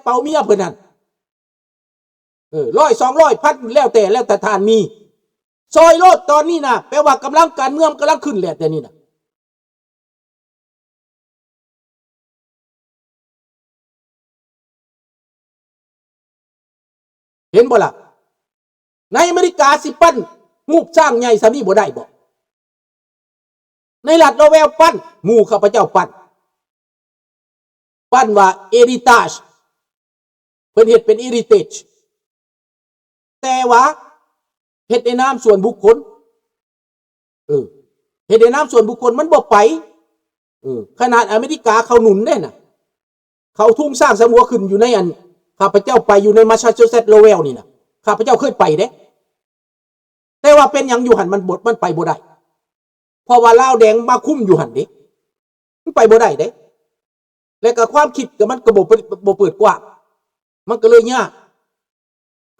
เป๋าเมียเพิ่นนั่น100-200,000แล้วแต่ทานมีซอยโลดตอนนี้นะแปลว่ากำลังการเมืองกำลังขึ้นแหละแต่นี่นะเห็นบ่ล่ะในอเมริกาสิปั้นงูสร้างใหญ่สามีบ่ได้บ่ในรัฐโนเวลปั้นหมู่ข้าพเจ้าปั้นว่าเอริตาจเพิ่นเฮ็ดเป็นเอริเทจแต่ว่าเฮ็ดในนามส่วนบุคคลเฮ็ดในนามส่วนบุคคลมันบ่ไปขนาดอเมริกาเขาหนุนได้น่ะเขาทุ่งสร้างสมัวขึ้นอยู่ในอันข้าพเจ้าไปอยู่ในมาซาชูเซตส์โลเวลนี่น่ะข้าพเจ้าเคยไปเด้แต่ว่าเป็นหยังอยู่หันมันไปบ่ได้เพราะว่าลาวแดงมาคุ้มอยู่หันเด้มันไปบ่ได้เด้แล้วก็ความคิดก็มันก็บ่เปิดกว้างมันก็เลยยาก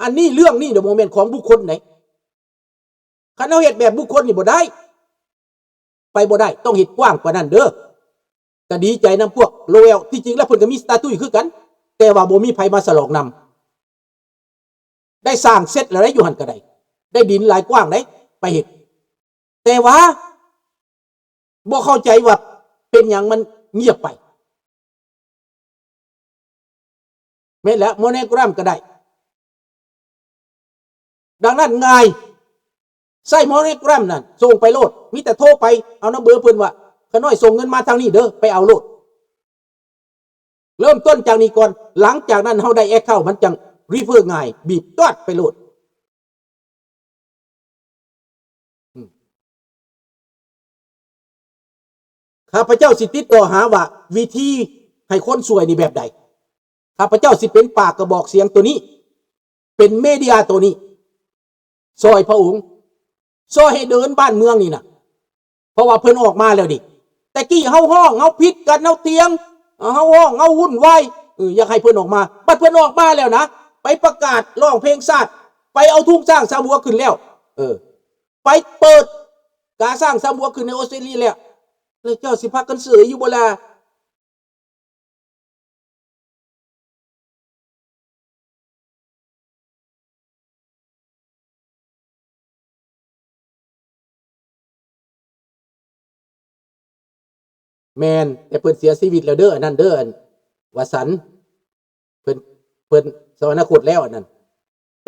อันนี้เรื่องนี้เดี๋ยวโมเมนต์ของบุคคลไหนคันเอาเฮ็ดแบบบุคคลนี่บ่ได้ไปบ่ได้ต้องเฮ็ดกว้างกว่านั้นเด้อก็ดีใจนำพวกโลเวลที่จริงแล้วเพิ่นก็มีสตาตุ้ยคือกันแต่ว่าบ่มีไผมาสลองนำได้สร้างเสร็จแล้วได้อยู่หั่นก็ได้ดินหลายกว้างได้ไปเฮ็ดแต่ว่าบ่เข้าใจว่าเป็นหยังมันเงียบไปแม่นแล้วโมโนแกรมก็ได้ดังนั้นง่ายใส่โมโนแกรมนั่นส่งไปโลดมีแต่โทรไปเอาน้ำเบอร์เพิ่นว่าขน้อยส่งเงินมาทางนี้เด้อไปเอาโลดเริ่มต้นจากนี้ก่อนหลังจากนั้นเฮาได้แอคเคาท์มันจังรีเฟอร์ง่ายบีบตอดไปโลดข้าพเจ้าสิติดต่อหาว่าวิธีให้คนสวยนี่แบบใดข้าพเจ้าสิเป็นปากกระบอกเสียงตัวนี้เป็นเมเดียตัวนี้ซอยพระองค์ซอยให้เดินบ้านเมืองนี่นะเพราะว่าเพิ่นออกมาแล้วดิแต่กี้เฮาห้องเฮาพิษกันเฮาเตียงเฮาห้องเฮาวุ่นวายอยากให้เพิ่นออกมาบัดเพิ่นออกมาแล้วนะไปประกาศร้องเพลงชาติไปเอาทุ่งสร้างสาบัวขึ้นแล้วไปเปิดการสร้างสาบัวขึ้นในออสเตรเลียแล้วเจ้าสิพากันเสืออยู่บ่ล่ะแมนแต่เพิ่นเสียชีวิตแล้วเด้ออันนั้นเด้ออันวสันต์เพิ่นสวรรคตแล้วอันนั้นเ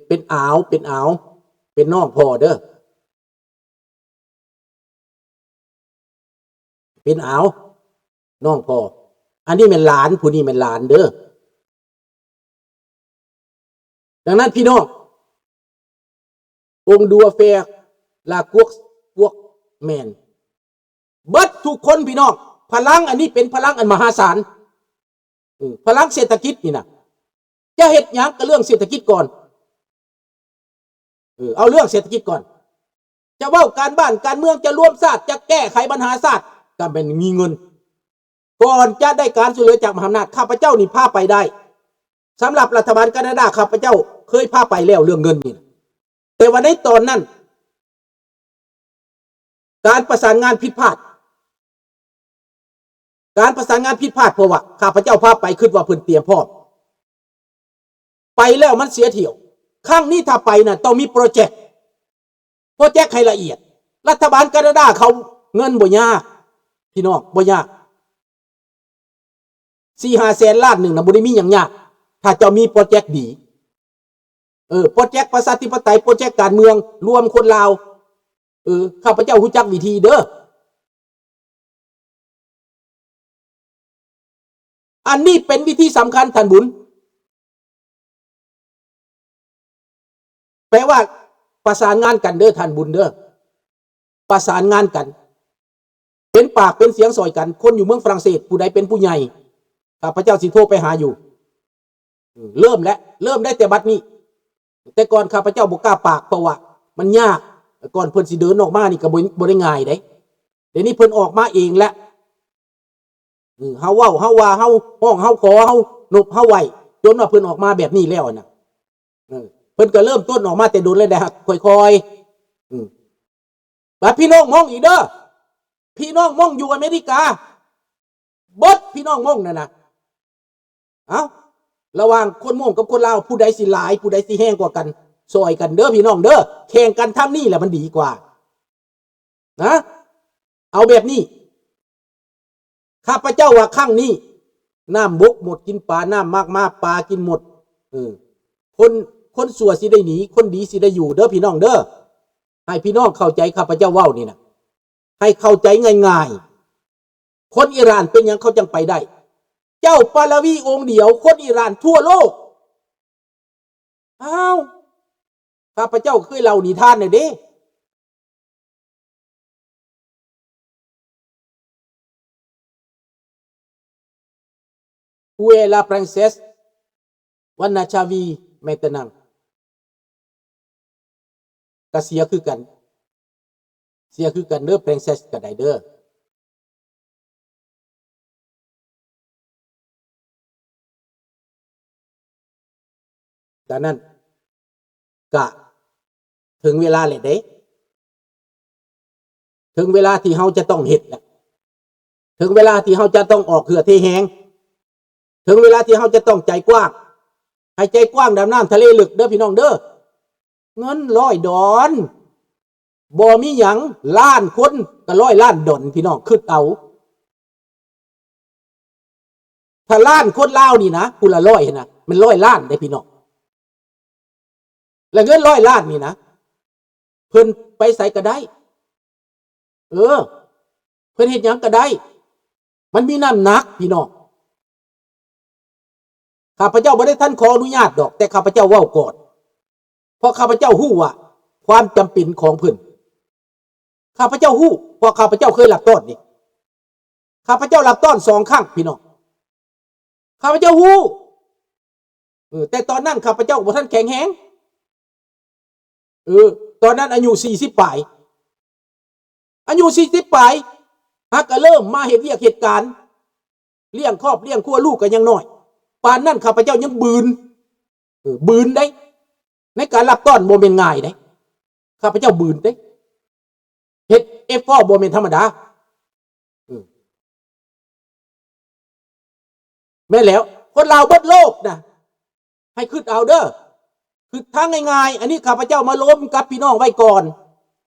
ป็นอ่าวเป็นน้องพ่อเด้อเป็นอ่าวน้องพ่ออันนี้เป็นหลานผู้นี้เป็นหลานเด้อดังนั้นพี่น้ององค์ดูอาเฟร์ลากวกแมนเบิดทุกคนพี่น้องพลังอันนี้เป็นพลังอันมหาศาลพลังเศรษฐกิจนี่นะจะเฮ็ดหยังกับเรื่องเศรษฐกิจก่อนเอาเรื่องเศรษฐกิจก่อนจะเว้าการบ้านการเมืองจะรวมชาติจะแก้ไขปัญหาชาติก็เป็นมีเงินก่อนจะได้การช่วยเหลือจากมหาอำนาจข้าพเจ้านี่พาไปได้สำหรับรัฐบาลแคนาดาข้าพเจ้าเคยพาไปแล้วเรื่องเงินนี่แต่ว่าในตอนนั้นการประสานงานผิดพลาดเพราะว่าข้าพเจ้าพาไปคิดว่าเพิ่นเตรียมพร้อมไปแล้วมันเสียเที่ยวครั้งนี้ถ้าไปน่ะต้องมีโปรเจกต์ให้ละเอียดรัฐบาลแคนาดาเขาเงินบ่ยากพี่น้องบ่ยาก 4-5 แสนล้านนึงน่ะบ่ได้มีหยังยากถ้าเจ้ามีโปรเจกต์ดีโปรเจกต์ประชาธิปไตยโปรเจกต์การเมืองรวมคนลาวข้าพเจ้ารู้จักวิธีเด้ออันนี้เป็นวิธีสำคัญท่านบุญแปลว่าประสานงานกันเด้อท่านบุญเด้อประสานงานกันเป็นปากเป็นเสียงซอยกันคนอยู่เมืองฝรั่งเศสผู้ใดเป็นผู้ใหญ่ข้าพเจ้าสิโทรไปหาอยู่เริ่มได้แต่บัดนี้แต่ก่อนข้าพเจ้าบ่กล้าปากเพราะว่ามันยากก่อนเพิ่นสิเดินออกมานี่ก็บ่ได้ง่ายเด้เดี๋ยวนี้เพิ่นออกมาเองแล้วเฮาเว้าเฮาว่าเฮาห้องเฮาขอเฮานบเฮาไหวจนว่าเพิ่นออกมาแบบนี้แล้วน่ะเพิ่นก็เริ่มต้นออกมาแต่โดนเลยนะค่อยๆบัดพี่น้องมองอีกเด้อพี่น้องมองอยู่อเมริกาเบิดพี่น้องมองนั่นน่ะเอ้า ระหว่างคนม่วงกับคนลาวผู้ใดสิหลายผู้ใดสิแห้งกว่ากันซอยกันเด้อพี่น้องเด้อแข่งกันทำนี่แหละมันดีกว่านะเอาแบบนี้ข้าพเจ้าว่าข้างนี้น้ำบกหมดกินปลาน้ำมากปลากินหมดคนสัวสิได้หนีคนดีสิได้อยู่เด้อพี่น้องเด้อให้พี่น้องเข้าใจข้าพเจ้าเว้านี่นะให้เข้าใจง่ายๆคนอิหร่านเป็นยังเขาจังไปได้เจ้าปาลาวีองค์เดียวคนอิหร่านทั่วโลกอ้าวข้าพเจ้าเคยเล่านิทานหน่อยเด้Où est la princesse วันนาชาวีเมตนังก็เสียคือกันเด้อ princess ก็ได้เด้อดังนั้นกะถึงเวลาเลยเด้ถึงเวลาที่เฮาจะต้องเฮ็ดแล้วถึงเวลาที่เฮาจะต้องออกเหือเทแหงถึงเวลาที่เฮาจะต้องใจกว้างให้ใจกว้างดำน้ำทะเลลึกเด้อพี่น้องเด้อเงิน$100บ่มีหยังล้านคนก็$100,000,000พี่น้องคิดเอาถ้าล้านคนลาวนี่นะผู้ละ100นะมัน$100,000,000ได้พี่น้องแล้วเงิน$100,000,000นี่นะเพิ่นไปใส่ก็ได้เพิ่นเฮ็ดหยังก็ได้มันมีน้ำหนักพี่น้องข้าพเจ้าบ่ได้ท่านขออนุญาตดอกแต่ข้าพเจ้าเว้าก่อนเพราะข้าพเจ้าฮู้ว่าความจำเป็นของเพิ่นข้าพเจ้าฮู้เพราะข้าพเจ้าเคยรับต้อนนี่ข้าพเจ้ารับต้อน2 ครั้งพี่น้องข้าพเจ้าฮู้แต่ตอนนั้นข้าพเจ้าบ่ทันแข็งแรงตอนนั้นอายุ40ปลายอายุ40ปลายฮักก็เริ่มมาเฮ็ดเวียกเหตุการณ์เลี้ยงครอบเลี้ยงครัวลูกก็ยังน้อยปานนั้นข้าพเจ้ายังบืนได้ในการรับต้อนบ่แม่นง่ายได้ข้าพเจ้าบืนได้เฮ็ดเอฟฟอร์บ่แม่นธรรมดาแม่แล้วคนลาวเบิดโลกนะให้คิดเอาเด้อคือทางง่ายๆอันนี้ข้าพเจ้ามาล้มกับพี่น้องไว้ก่อน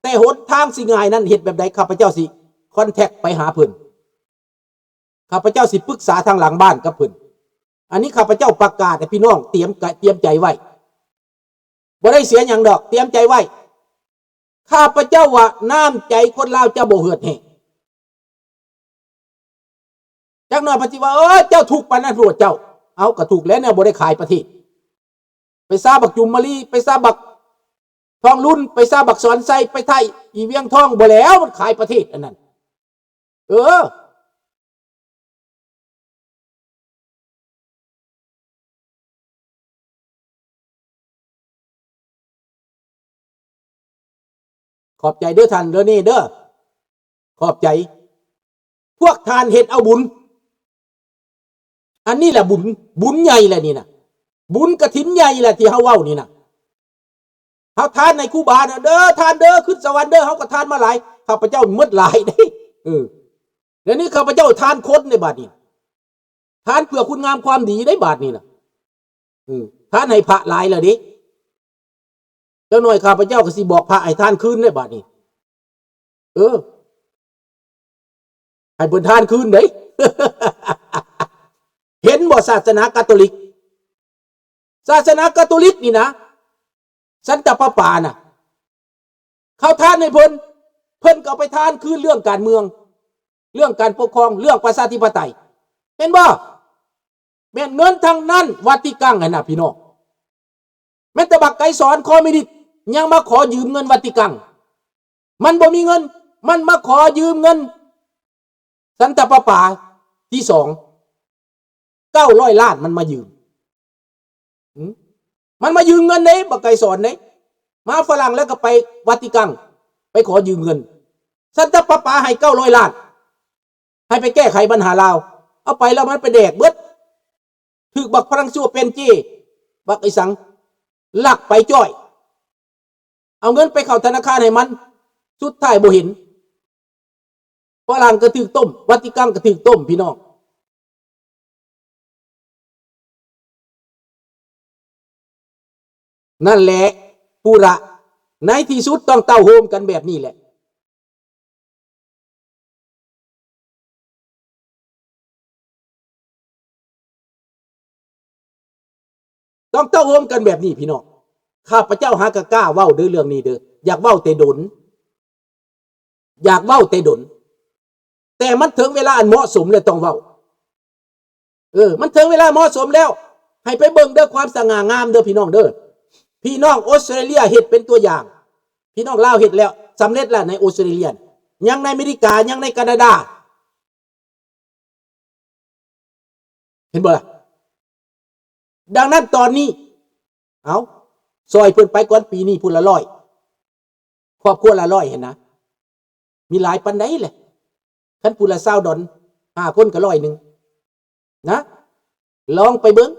แต่หนทางสิง่ายนั้นเฮ็ดแบบใดข้าพเจ้าสิคอนแทคไปหาเพิ่นข้าพเจ้าสิปรึกษาทางหลังบ้านกับเพิ่นอันนี้ข้าพเจ้าประกาศให้พี่น้องเตรียมใจไว้บ่ได้เสียหยังดอกเตรียมใจไว้ข้าพเจ้าว่าน้ำใจคนลาวจะบ่เหือดแห้งจักหน่อยปฏิว่าเจ้าถูกปานนั้นโลดเจ้าเอาก็ถูกแล้วเนี่ยบ่ได้ขายประเทศไปซาบักจุมมะลีไปซาบักทองรุ่นไปซาบักสอนไซไปไทยอีเวียงทองบ่แล้วมันขายประเทศอันนั้นขอบใจเด้อท่านเด้อนี่เด้อขอบใจพวกทานเฮ็ดเอาบุญอันนี้แหละบุญใหญ่แหละนี่นะบุญกฐินใหญ่แหละที่เฮาเว้านี่นะเฮาทานในครูบาเด้อทานเด้อขึ้นสวรรค์เด้อเฮาก็ทานมาหลายข้าพเจ้าหมดหลายได้เดี๋ยวนี้ข้าพเจ้าทานคนในบาดนี้ทานเพื่อคุณงามความดีได้บาดนี้นะทานให้พระหลายแล้วดิเจ้าหน่อยข้าพเจ้าก็สิบอกพระให้ทานคืนได้บาดนี้ให้เพิ่นทานคืนเด้ เห็นบ่ศาสนาคาทอลิกนี่นะสันตะปาปาน่ะเขาทานให้เพิ่นก็ไปทานคืนเรื่องการเมืองเรื่องการปกครองเรื่องประชาธิปไตยเห็นบ่แม่นเงินทางนั้นวัติกันน่ะพี่น้องแม้แต่บักไก่สอนคอมมิวนิสต์ยังมาขอยืมเงินวัติกันมันบ่มีเงินมันมาขอยืมเงินสันตะปาปาที่900 ล้านมันมายืมเงินเด้บักไก่สอนเด้มาฝรั่งแล้วก็ไปวัติกันไปขอยืมเงินสันตะปาปาให้900 ล้านให้ไปแก้ไขปัญหาลาวเอาไปแล้วมันไปแดกเบิดถึกบักฝรั่งชั่วเป็นจี้บักไอ้สังลักไปจ้อยเอาเงินไปเข้าธนาคารให้มันสุดท้ายบ่เห็นฝรั่งก็ถึกต้มวัติกันก็ถึกต้มพี่น้อง นั่นแหละปุระในที่สุดต้องเต้าโฮมกันแบบนี้แหละต้องเต้าโฮมกันแบบนี้พี่น้องข้าพเจ้าหากะกล้าเว้าเด้อเรื่องนี้เด้ออยากเว้าแต่ดนอยากเว้าแต่ดนแต่มันถึงเวลาอันเหมาะสมเลยต้องเว้ามันถึงเวลาเหมาะสมแล้วให้ไปเบิ่งเด้อความสง่างามเด้อพี่น้องเด้อพี่น้องออสเตรเลียเฮ็ดเป็นตัวอย่างพี่น้องลาวเฮ็ดแล้วสำเร็จแล้วในออสเตรเลียยังในอเมริกายังในแคนาดาเห็นบ่ล่ะดังนั้นตอนนี้เอาซอยเพิ่นไปก่อนปีนี้พุ่นละ100ครอบครัวละ100เห็นนะมีหลายปานใดแหละคันพุ่นละ20 ดอล5 คนก็100นะลองไปเบิ่ง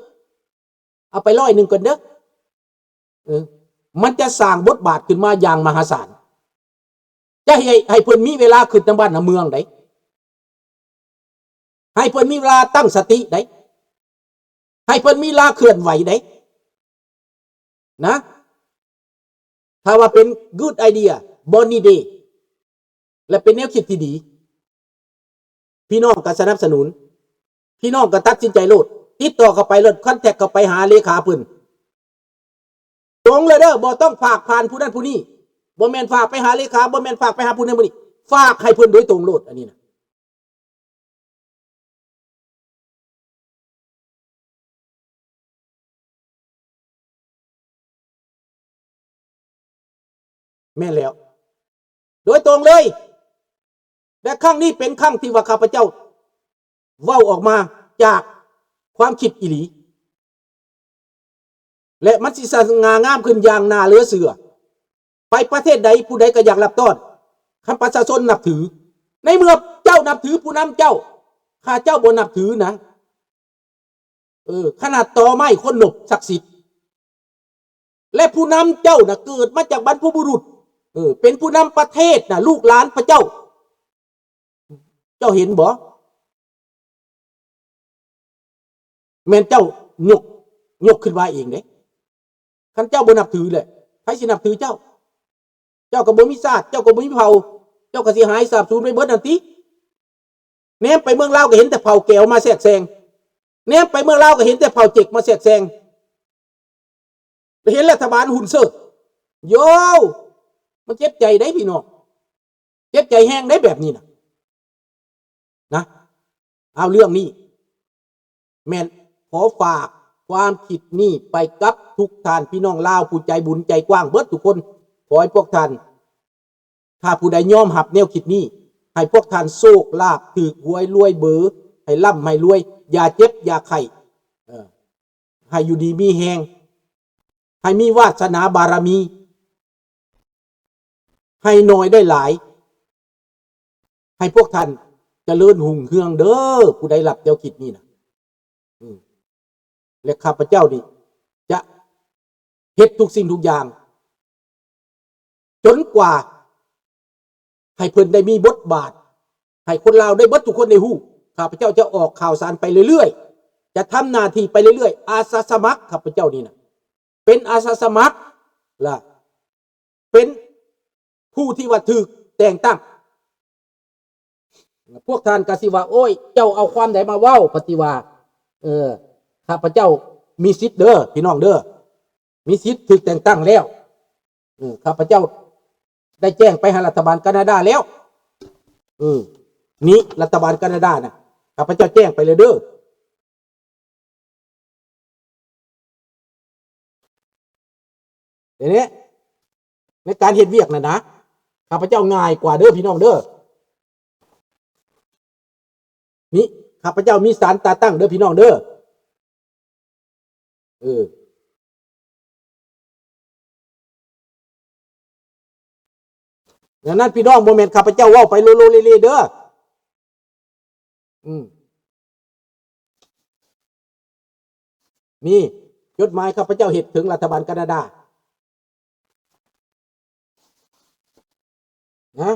เอาไป100ก่อนเด้อมันจะสร้างบทบาทขึ้นมาอย่างมหาศาลจะให้เพิ่นมีเวลาขึ้นนำบ้านนำเมืองได้ให้เพิ่นมีเวลาตั้งสติได้ให้เพิ่นมีเวลาเคลื่อนไหวได้นะถ้าว่าเป็น good idea Bonnie Day และเป็นแนวคิดที่ดีพี่น้องก็สนับสนุนพี่น้องก็ตัดสินใจโลดติดต่อเข้าไปโลดคอนแทคเข้าไปหาเลขาเพิ่นตรงเลยเด้อบ่ต้องฝากผ่านผู้นั้นผู้นี้บ่แม่นฝากไปหาเลขาบ่แม่นฝากไปหาผู้นั้นผู้นี้ฝากให้เพิ่นโดยตรงโลดอันนี้นะแม่นแล้วโดยตรงเลยและครั้งนี้เป็นครั้งที่ว่าข้าพเจ้าเว้าออกมาจากความคิดอีหลีและมันสิสง่างามขึ้นอย่างน่าเหลือเชื่อไปประเทศใดผู้ใดก็อยากรับต้อนคันประชาชนนับถือในเมื่อเจ้านับถือผู้นำเจ้าข้าเจ้าบ่นับถือนะขนาดต่อไม้คนหนบศักดิ์สิทธิ์และผู้นำเจ้านะเกิดมาจากบรรพบุรุษเป็นผู้นำประเทศนะลูกหลานพระเจ้าเจ้าเห็นบ่แม่นเจ้ายกขึ้นมาเองเด้คันเจ้าบ่นับถือเลยใครสินับถือเจ้าเจ้าก็บ่มีชาติเจ้าก็บ่มีเผ่าเจ้าก็สิหายสาบสูญไปเบิดนั่นติแนมไปเมืองลาวก็เห็นแต่เผ่าแก้วมาแทรกแซงแนมไปเมืองลาวก็เห็นแต่เผ่าเจกมาแทรกแซงเห็นรัฐบาลหุ่นเซิร์โยมันเจ็บใจได้พี่น้องเจ็บใจแห้งได้แบบนี้นะเอาเรื่องนี้แม่นขอฝากความคิดนี้ไปกับทุกท่านพี่น้องลาวผู้ใจบุญใจกว้างเบิดทุกคนขอให้พวกท่านถ้าผู้ใดยอมหับแนวคิดนี้ให้พวกท่านโชคลาภถือหวยรวยเบอให้ร่ำให้รวยอย่าเจ็บอย่าไข้ให้อยู่ดีมีแหงให้มีวาสนาบารมีให้น้อยได้หลายให้พวกท่านเจริญหุ่งเฮืองเด้อผู้ใดหลับแนวคิดนี้นะและข้าพเจ้านี่จะเฮ็ดทุกสิ่งทุกอย่างจนกว่าให้เพิ่นได้มีบทบาทให้คนลาวได้เบิดทุกคนในฮู้ข้าพเจ้าจะออกข่าวสารไปเรื่อยๆจะทำหน้าที่ไปเรื่อยๆอาสาสมัครข้าพเจ้านี่นะเป็นอาสาสมัครล่ะเป็นผู้ที่ว่าถูกแต่งตั้งพวกท่านกสิว่าโอ้ยเจ้าเอาความใดมาเว้าปฏิว่าข้าพเจ้ามีสิทธิ์เด้อพี่น้องเด้อมีสิทธิ์ถูกแต่งตั้งแล้วข้าพเจ้าได้แจ้งไปหารัฐบาลแคนาดาแล้วนี้รัฐบาลแคนาดานะข้าพเจ้าแจ้งไปเลยเด้อเดี๋ยวนี้ในการเฮ็ดเวียกนะข้าพเจ้าง่ายกว่าเด้อพี่น้องเด้อนี่ข้าพเจ้ามีศาลตาตั้งเด้อพี่น้องเด้อดังนั้นพี่น้องโมเมนต์ข้าพเจ้าว่าไปโลโลเลเด้อนี่จดหมายข้าพเจ้าเฮ็ดถึงรัฐบาลแคนาดานะ